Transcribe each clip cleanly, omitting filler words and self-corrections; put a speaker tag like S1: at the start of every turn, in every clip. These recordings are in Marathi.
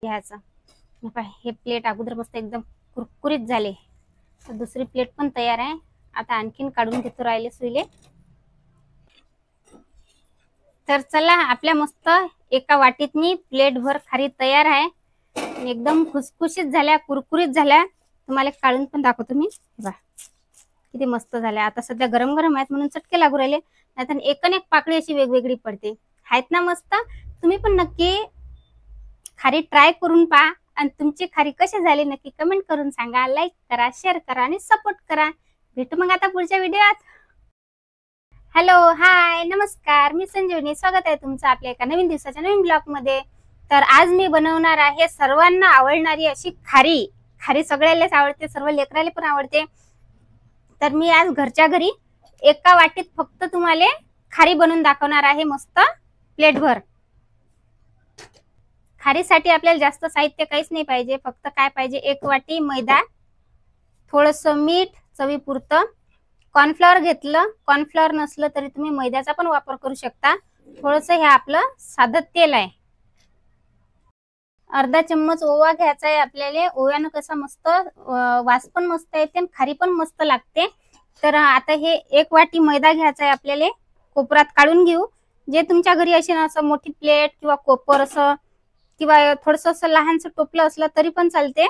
S1: घ्यायचं. हे प्लेट अगोदर मस्त एकदम कुरकुरीत झाले, तर दुसरी प्लेट पण तयार आहे. आता आणखीन काढून घेतो राहिले सुईले. तर चला, आपल्या मस्त एका वाटीतनी प्लेट भर खारी तयार आहे. एकदम खुसखुशीत झाल्या, कुरकुरीत झाल्या. तुम्हाला काढून पण दाखवतो मी. बघा किती मस्त झाल्या. आता सध्या गरम गरम आहेत म्हणून चटके लागू राहिले, नाहीतर एकन एक पाकळी अशी वेगवेगळी पडते. आहेत ना मस्त. तुम्ही पण नक्की खारी ट्राय करून पहा आणि तुमची खारी कशी झाली नक्की कमेंट करून सांगा. लाईक करा, शेअर करा आणि सपोर्ट करा. भेटू मग आता पुढच्या व्हिडिओत. हॅलो, हाय, नमस्कार. मी संजीवनी. स्वागत आहे तुमचं आपल्या एका नवीन दिवसाच्या नवीन ब्लॉग मध्ये. तर आज मी बनवणार आहे सर्वांना आवडणारी अशी खारी. खारी सगळ्यालाच आवडते, सर्व लेकराला पण आवडते. तर मी आज घरच्या घरी एका वाटीत फक्त तुम्हाला खारी बनवून दाखवणार आहे, मस्त प्लेटभर. खारीसाठी आपल्याला जास्त साहित्य काहीच नाही पाहिजे. फक्त काय पाहिजे, एक वाटी मैदा, थोडंसं मीठ चवीपुरतं, कॉर्नफ्लॉवर घेतलं. कॉर्नफ्लॉवर नसलं तरी तुम्ही मैद्याचा पण वापर करू शकता. थोडंसं हे आपलं साधं तेल आहे. अर्धा चम्मच ओवा घ्यायचा आहे आपल्याला. ओव्यानं कसा मस्त वास पण मस्त येते आणि खारी पण मस्त लागते. तर आता हे एक वाटी मैदा घ्यायचा आहे आपल्याला. कोपरात काढून घेऊ. जे तुमच्या घरी असे ना, असं मोठी प्लेट किंवा कोपर असं किंवा थोडंसं असं लहानसं टोपलं असलं तरी पण चालते.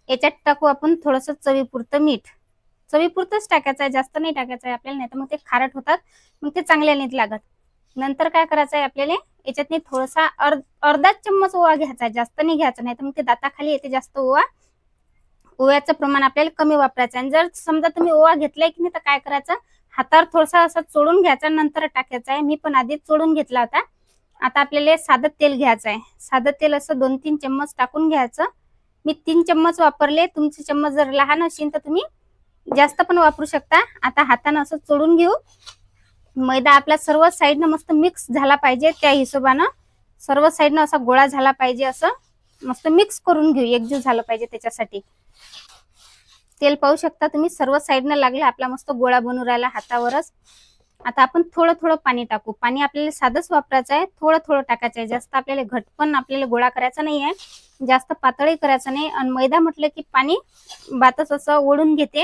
S1: याच्यात टाकू आपण थोडंसं चवीपुरतं मीठ. चवीपुरतंच टाकायचं आहे, जास्त नाही टाकायचं आहे आपल्याला, नाही तर मग ते खारट होतात, मग ते चांगले नाहीत लागत. नंतर काय करायचं आहे आपल्याला, याच्यात थोडासा अर्धा चम्मच ओवा घ्यायचा आहे, जास्त नाही घ्यायचा, नाही तर मग ते दाताखाली येते जास्त ओवा. ओव्याचं प्रमाण आपल्याला कमी वापरायचं आहे. जर समजा तुम्ही ओवा घेतलाय की नाही, तर काय करायचं, हातावर थोडासा असा चोडून घ्यायचा, नंतर टाकायचा आहे. मी पण आधी चोडून घेतला होता. आता आपल्याला साधं तेल घ्यायचं आहे. साधं तेल असं 2-3 चम्मच टाकून घ्यायचं. मी 3 चम्मच वापरले. तुमचे चम्मच जर लहान असेल तर तुम्ही जास्त पण वापरू शकता. आता हातानं असं चोडून घेऊ. मैदा आपल्या सर्व साईडनं मस्त मिक्स झाला पाहिजे, त्या हिशोबानं सर्व साईडनं असा गोळा झाला पाहिजे. असं मस्त मिक्स करून घेऊ, एकजीव झालं पाहिजे. त्याच्यासाठी तेल पाहू शकता तुम्ही, सर्व साईडनं लागलं, आपला मस्त गोळा बनून राहिला हातावरच. आता आपण थोडं थोडं पाणी टाकू. पाणी आपल्याला साधंच वापरायचं आहे, थोडं थोडं टाकायचं आहे. जास्त आपल्याला घट पण आपल्याला गोळा करायचा नाही आहे, जास्त पातळही करायचं नाही. आणि मैदा म्हटलं की पाणी बातच असं ओढून घेते,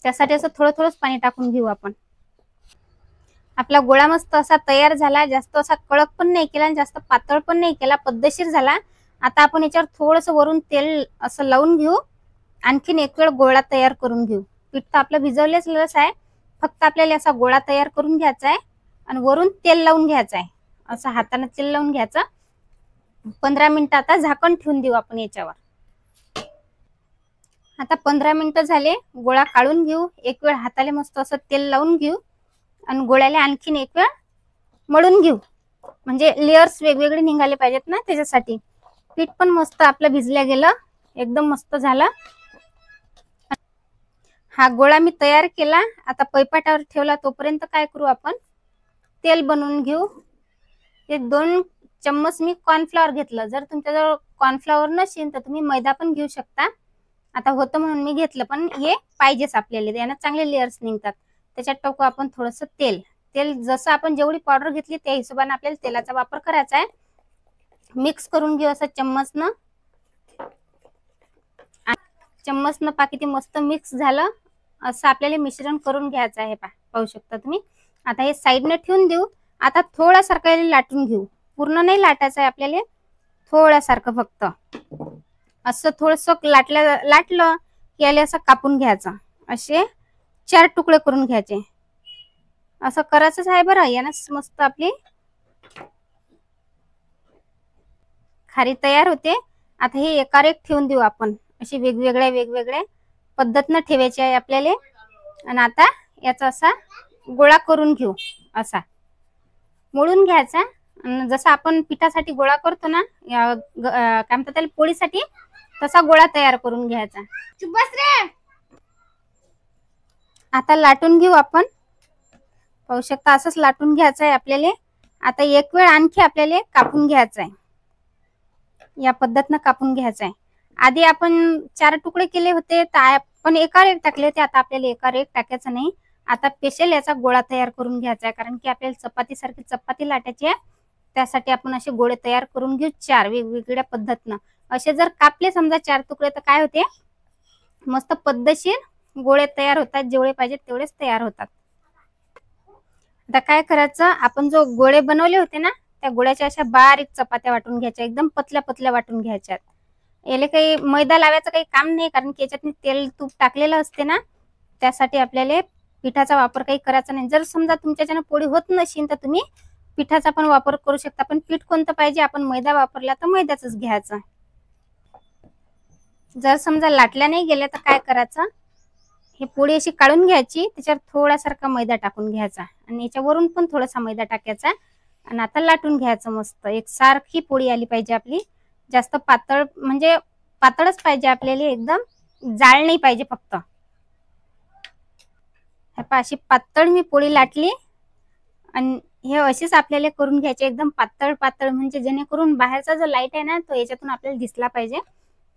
S1: त्यासाठी असं थोडं थोडंच पाणी टाकून घेऊ आपण. आपला गोळा मस्त असा तयार झाला. जास्त असा कडक पण नाही केला आणि जास्त पातळ पण नाही केला, पद्धतशीर झाला. आता आपण याच्यावर थोडंसं वरून तेल असं लावून घेऊ. आणखीन एक वेळ गोळा तयार करून घेऊ. पीठ तर आपलं भिजवलेलंच आहे, फक्त आपल्याला असा गोळा तयार करून घ्यायचा आहे आणि वरून तेल लावून घ्यायचं आहे. असं हाताने तेल लावून घ्यायचं. 15 मिनिटं आता झाकण ठेवून देऊ आपण याच्यावर. आता 15 मिनिटं झाले. गोळा काढून घेऊ. एक वेळ हाताला मस्त असं तेल लावून घेऊ आणि गोळ्याला आणखीन एक वेळ मळून घेऊ, म्हणजे लेयर्स वेगवेगळे निघाले पाहिजेत ना, त्याच्यासाठी. पीठ पण मस्त आपलं भिजल्या गेलं, एकदम मस्त झालं. हा गोळा मी तयार केला. आता पैपाटावर ठेवला. तोपर्यंत काय करू आपण, तेल बनवून घेऊ. ते 2 चम्मच मी कॉर्नफ्लॉवर घेतलं. जर तुमच्याजवळ कॉर्नफ्लॉवर नसेल तर तुम्ही मैदा पण घेऊ शकता. आता होतं म्हणून मी घेतलं, पण हे पाहिजेच आपल्याला, यानं चांगले लेयर्स निघतात. त्याच्यात टाकू आपण थोडंसं तेल. तेल जसं आपण जेवढी पावडर घेतली त्या हिशोबाने आपल्याला तेलाचा वापर करायचा आहे. मिक्स करून घेऊ असं चम्मचनं. चम्मचनं पा किती मस्त मिक्स झालं. असं आपल्याला मिश्रण करून घ्यायचं आहे. पाहू शकता तुम्ही. आता हे साईडने ठेवून देऊ. आता थोड्यासारखं लाटून घेऊ. पूर्ण नाही लाटायचं आहे आपल्याला, थोड्यासारखं फक्त. असं थोडंसं लाटलं की याला असं कापून घ्यायचं. असे 4 तुकडे करून घ्यायचे. असं करायचंच आहे बरं. यानं मस्त आपली खारी तयार होते. आता हे एकावर एक ठेवून देऊ आपण. अशी वेगवेगळ्या पद्धतीनं ठेवायची आहे आपल्याला. आणि आता याचा असा गोळा करून घेऊ. असा मोडून घ्यायचा. जसं आपण पिठासाठी गोळा करतो ना, काय म्हणतात त्याला, पोळीसाठी, तसा गोळा तयार करून घ्यायचा. आता लाटून घेऊ आपण. पाहू शकता असंच लाटून घ्यायचं आहे आपल्याला. आता एक वेळ आणखी आपल्याला कापून घ्यायचं आहे. या पद्धतीनं कापून घ्यायचं आहे. आधी आपण 4 तुकडे केले होते, तर आपण एकावर एक टाकले होते. आता आपल्याला एकावर एक टाकायचं नाही. आता स्पेशल याचा गोळा तयार करून घ्यायचा आहे, कारण की आपल्याला चपातीसारखी चपाती लाटायची आहे. त्यासाठी आपण असे गोळे तयार करून घेऊ 4 वेगवेगळ्या पद्धतीनं. असे जर कापले समजा 4 तुकडे तर काय होते, मस्त पद्धतशीर गोळे तयार होतात. जेवढे पाहिजे तेवढेच तयार होतात. आता काय करायचं, आपण जो गोळे बनवले होते ना, त्या गोळ्याच्या अशा बारीक चपात्या वाटून घ्यायच्या, एकदम पतल्या पतल्या वाटून घ्यायच्या. याला काही मैदा लावायचं काही काम नाही, कारण की याच्यात तेल तूप टाकलेलं असते ना, त्यासाठी आपल्याला पिठाचा वापर काही करायचा नाही. जर समजा तुमच्याच्यानं पोळी होत नसेल तर तुम्ही पिठाचा पण वापर करू शकता. पण पीठ कोणतं पाहिजे, आपण मैदा वापरला तर मैद्याच घ्यायचं. जर समजा लाटल्या नाही गेल्या तर काय करायचं, ही पोळी अशी काढून घ्यायची, त्याच्यावर थोडासारखा मैदा टाकून घ्यायचा आणि याच्यावरून पण थोडासा मैदा टाकायचा आणि आता लाटून घ्यायचं. मस्त एकसारखी पोळी आली पाहिजे आपली. जास्त पातळ म्हणजे पातळच पाहिजे आपल्याला, एकदम जाळ नाही पाहिजे फक्त. अशी पातळ मी पोळी लाटली आणि हे अशीच आपल्याला करून घ्यायचे, एकदम पातळ पातळ, म्हणजे जेणेकरून बाहेरचा जो लाईट आहे ना तो याच्यातून आपल्याला दिसला पाहिजे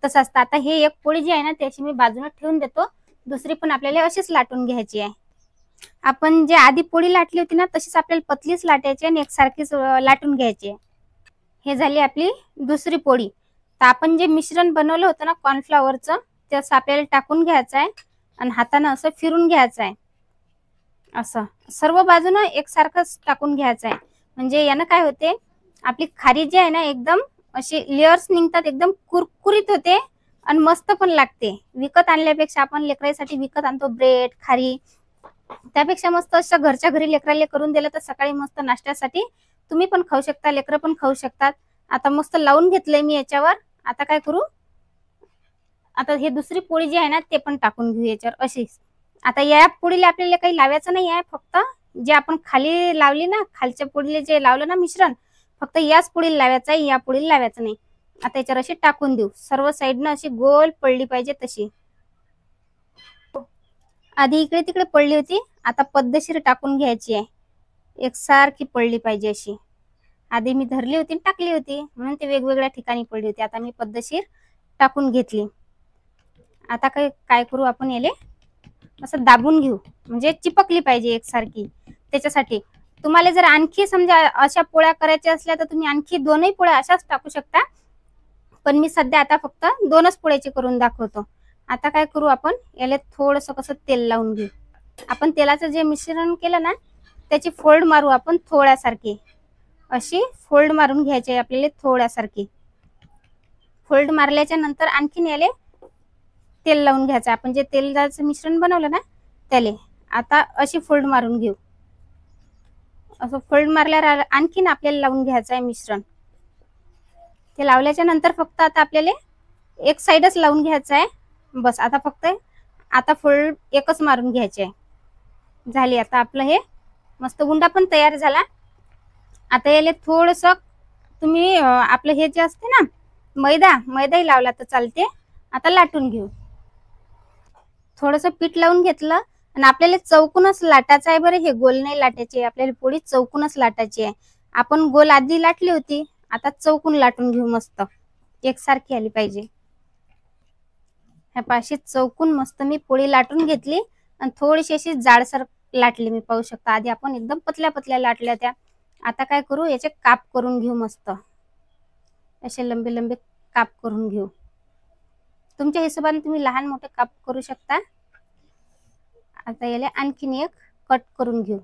S1: तसं असतं. आता हे एक पोळी जी आहे ना त्याची मी बाजूला ठेवून देतो, दुसरी पण आपल्याला अशीच लाटून घ्यायची आहे. आपण जे आधी पोळी लाटली होती ना तशीच आपल्याला पतलीच लाटायची आणि एकसारखीच लाटून घ्यायची. हे झाली आपली दुसरी पोळी. तर आपण जे मिश्रण बनवलं होतं ना कॉर्नफ्लॉवरचं, ते असं आपल्याला टाकून घ्यायचं आहे आणि हाताने असं फिरून घ्यायचं आहे. असं सर्व बाजूनं एकसारखंच टाकून घ्यायचं आहे. म्हणजे यानं काय होते, आपली खारी जी आहे ना एकदम अशी लेयर्स निघतात, एकदम कुरकुरीत होते आणि मस्त पण लागते. विकत आणल्यापेक्षा, आपण लेकरांसाठी विकत आणतो ब्रेड खारी, त्यापेक्षा मस्त असं घरच्या घरी लेकराला करून दिलं तर सकाळी मस्त नाश्त्यासाठी तुम्ही पण खाऊ शकता, लेकरं पण खाऊ शकतात. आता मस्त लावून घेतलंय मी याच्यावर. आता काय करू, आता हे दुसरी पोळी जी आहे ना ते पण टाकून घेऊ याच्यावर अशीच. आता या पोळीला आपल्याला काही लावायचं नाही आहे, फक्त जे आपण खाली लावली ना, खालच्या पोळीला जे लावलं ना मिश्रण, फक्त याच पोळीला लावायचं आहे, या पोळीला लावायचं नाही. आता याच्यावर अशी टाकून देऊ, सर्व साईडनं अशी गोल पडली पाहिजे तशी. आधी इकडे तिकडे पडली होती, आता पद्धतशीर टाकून घ्यायची आहे, एकसारखी पडली पाहिजे अशी. आधी मी धरली होती टाकली होती म्हणून ते वेगवेगळ्या ठिकाणी पडली होती, आता मी पद्धतशीर टाकून घेतली. आता काय करू, आपण याले असं दाबून घेऊ, म्हणजे चिपकली पाहिजे एकसारखी. त्याच्यासाठी तुम्हाला जर आणखी समजा अशा पोळ्या करायच्या असल्या तर तुम्ही आणखी 2ही पोळ्या अशाच टाकू शकता, पण मी सध्या आता फक्त 2च पोळ्याची करून दाखवतो. आता काय करू, आपण याला थोडंसं कसं तेल लावून घेऊ. आपण तेलाचं जे मिश्रण केलं ना त्याची फोल्ड मारू आपण थोड्यासारखी, अशी फोल्ड मारून घ्यायची आहे आपल्याला थोड्यासारखी. फोल्ड मारल्याच्या नंतर आणखीन याले तेल लावून घ्यायचं. आपण जे तेलाचं मिश्रण बनवलं ना त्याले आता अशी फोल्ड मारून घेऊ. असं फोल्ड मारल्यावर आणखीन आपल्याला लावून घ्यायचं आहे मिश्रण. ते लावल्याच्या नंतर फक्त आता आपल्याला एक साईडच लावून घ्यायचं आहे बस. आता फक्त आता फोल्ड एकच मारून घ्यायचे आहे. झाली. आता आपलं हे मस्त गुंडा पण तयार झाला. आता याले थोडंसं तुम्ही आपलं हे जे असते ना मैदाही लावला तर चालते. आता लाटून घेऊ. थोडंसं पीठ लावून घेतलं आणि आपल्याला चौकूनच लाटायचं आहे बरं. हे गोल नाही लाटायचे, आपल्याला पोळी चौकूनच लाटायची आहे. आपण गोल आधी लाटली होती, आता चौकून लाटून घेऊ. मस्त एकसारखी आली पाहिजे. ह्या पाशी चौकून मस्त मी पोळी लाटून घेतली आणि थोडीशी अशी जाडसर लाटली. मी पाहू शकता आधी आपण एकदम पतल्या पतल्या लाटल्या त्या. आता काय करू, याचे काप करून घेऊ. मस्त असे लंबे लंबे काप करून घेऊ. तुमच्या हिशोबाने तुम्ही लहान मोठे काप करू शकता. आता याला आणखीन एक कट करून घेऊ.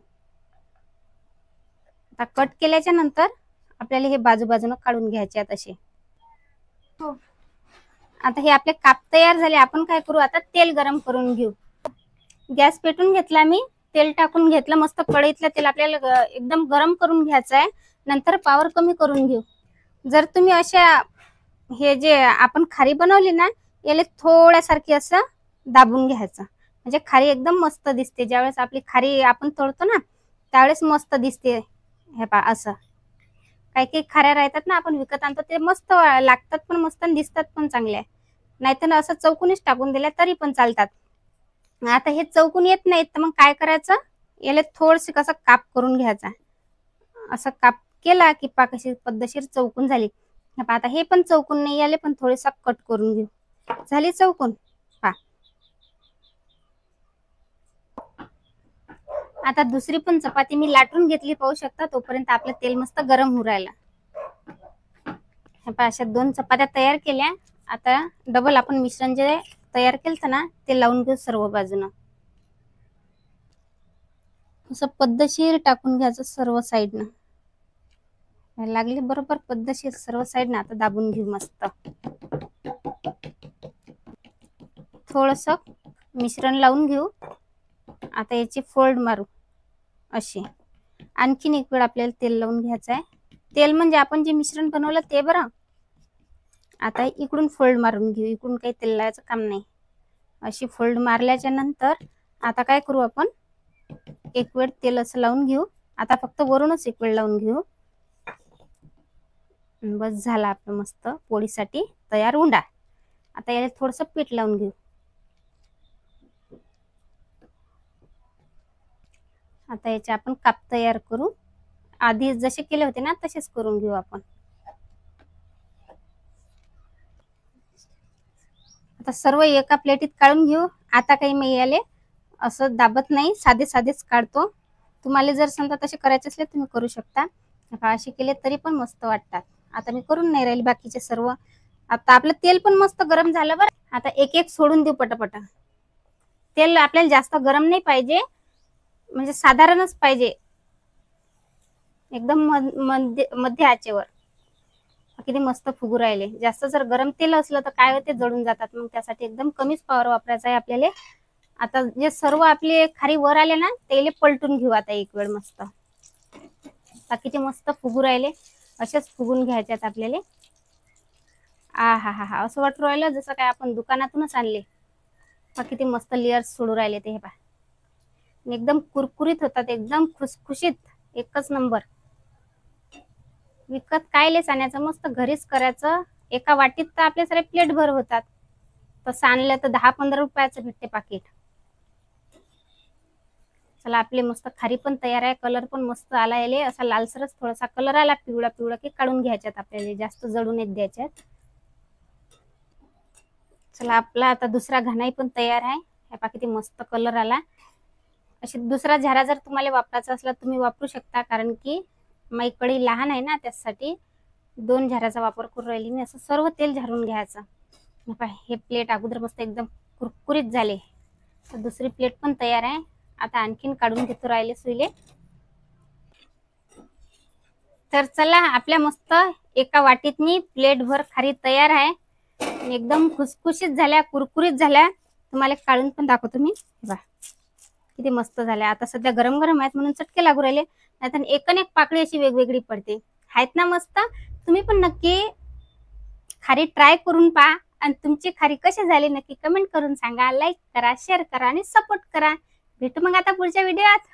S1: आता कट केल्याच्या नंतर आपल्याला हे बाजूबाजूने काढून घ्यायचे आहेत असे. आता हे आपले काप तयार झाले. आपण काय करू, आता तेल गरम करून घेऊ. गॅस पेटून घेतला मी, तेल टाकून घेतलं. मस्त कढईतलं तेल आपल्याला एकदम गरम करून घ्यायचं आहे. नंतर पावर कमी करून घेऊ. जर तुम्ही अशा हे जे आपण खारी बनवली ना याला थोड्यासारखी असं दाबून घ्यायचं, म्हणजे खारी एकदम मस्त दिसते. ज्यावेळेस आपली खारी आपण तळतो ना त्यावेळेस मस्त दिसते. हे पहा असं. काही काही खाऱ्या राहतात ना आपण विकत आणतो, ते मस्त लागतात पण मस्त दिसतात पण चांगल्या. नाहीतर असं चौकूनच टाकून दिल्या तरी पण चालतात. आता हे चौकून येत नाहीत तर मग काय करायचं, याला थोडंसं कसं काप करून घ्यायचा. असं काप केला की पा कशी पद्धतशीर चौकून झाली. आता हे पण चौकून नाही आले, पण थोडेसा कट करून घेऊ. झाली चौकून पा. आता दुसरी पण चपाती मी लाटून घेतली, पाहू शकता. तोपर्यंत आपलं तेल मस्त गरम होऊ राहिलं. अशा 2 चपात्या तयार केल्या. आता डबल आपण मिश्रण जे तयार केलं ना ते लावून घेऊ सर्व बाजूनं. असं पद्धतशीर टाकून घ्यायचं सर्व साईडनं. लागली बरोबर पद्धतशीर सर्व साईडनं. आता दाबून घेऊ मस्त. थोडस मिश्रण लावून घेऊ. आता याची फोल्ड मारू अशी. आणखीन एक वेळ आपल्याला तेल लावून घ्यायचं आहे. तेल म्हणजे आपण जे मिश्रण बनवलं ते बरं. आता इकडून फोल्ड मारून घेऊ. इकडून काही तेल लावायचं काम नाही. अशी फोल्ड मारल्याच्या नंतर आता काय करू आपण, एक वेळ तेल असं लावून घेऊ. आता फक्त वरूनच एक वेळ लावून घेऊ. बस झाला आपलं मस्त पोळीसाठी तयार उंडा. आता याला थोडंसं पीठ लावून घेऊ. आता याचे आपण काप तयार करू. आधी जसे केले होते ना तसेच करून घेऊ आपण. आता सर्व एका प्लेटीत काढून घेऊ. आता काही मी याले असं दाबत नाही, साधे साधेच काढतो. तुम्हाला जर समजा तसे करायचे असले तुम्ही करू शकता. असे केले तरी पण मस्त वाटतात. आता मी करून नाही राहिली बाकीचे सर्व. आता आपलं तेल पण मस्त गरम झालं बरं. आता एक एक सोडून देऊ पटापट. तेल आपल्याला जास्त गरम नाही पाहिजे, म्हणजे साधारणच पाहिजे, एकदम मध्य आचेवर. किती मस्त फुगू राहिले. जास्त जर गरम तेल असलं तर काय होते, जळून जातात. मग त्यासाठी एकदम कमीच पॉवर वापरायचा आहे आपल्याला. आता जे सर्व आपले खारी वर आले ना तेले पलटून घेऊ आता एक वेळ मस्त. किती मस्त फुगू राहिले. असेच फुगून घ्यायचे आहेत आपल्याला. आ हा हा हा, असं वाटू राहिलं जसं काय आपण दुकानातूनच आणले. किती मस्त लेयर्स सोडू राहिले ते. हे पहा, एकदम कुरकुरीत होतात, एकदम खुसखुशीत, एकच नंबर. विकत कायलेच आणायचं, मस्त घरीच करायचं. एका वाटीत तर आपले सारे प्लेट भर होतात. तसं आणलं तर 10-15 रुपयाचं भेटते पाकिट. चला आपले मस्त खारी पण तयार आहे. कलर पण मस्त आला याले. असा लालसरच थोडासा कलर आला पिवळा पिवळा की काढून घ्यायच्यात आपल्याला. जास्त जळून येत द्यायच्यात. चला आपला आता दुसरा घाणाई पण तयार आहे. हे पहा किती मस्त कलर आला. अशी दुसरा झारा जर तुम्हाला वापरायचा असला तुम्ही वापरू शकता. कारण की माझी कढई लहान आहे ना, त्यासाठी 2 झाऱ्याचा वापर करून राहिली मी. असं सर्व तेल झारून घ्यायचं. हे प्लेट अगोदर मस्त एकदम कुरकुरीत झाले. तर दुसरी प्लेट पण तयार आहे. आता आणखीन काढून घेतो राहिले सुईले. तर चला आपल्या मस्त एका वाटीतनी प्लेट भर खारी तयार आहे. एकदम खुसखुशीत झाल्या, कुरकुरीत झाल्या. तुम्हाला काढून पण दाखवतो मी. बघा किती मस्त झाल्या. आता सध्या गरम गरम आहेत म्हणून चटके लागू राहिले, नाहीतर एकन एक पाकळी अशी वेगवेगळी पडते. आहेत ना मस्त. तुम्ही पण नक्की खारी ट्राय करून पहा. आणि तुमची खारी कशी झाली नक्की कमेंट करून सांगा. लाईक करा, शेअर करा आणि सपोर्ट करा. भेटू मग आता पुढच्या व्हिडिओत.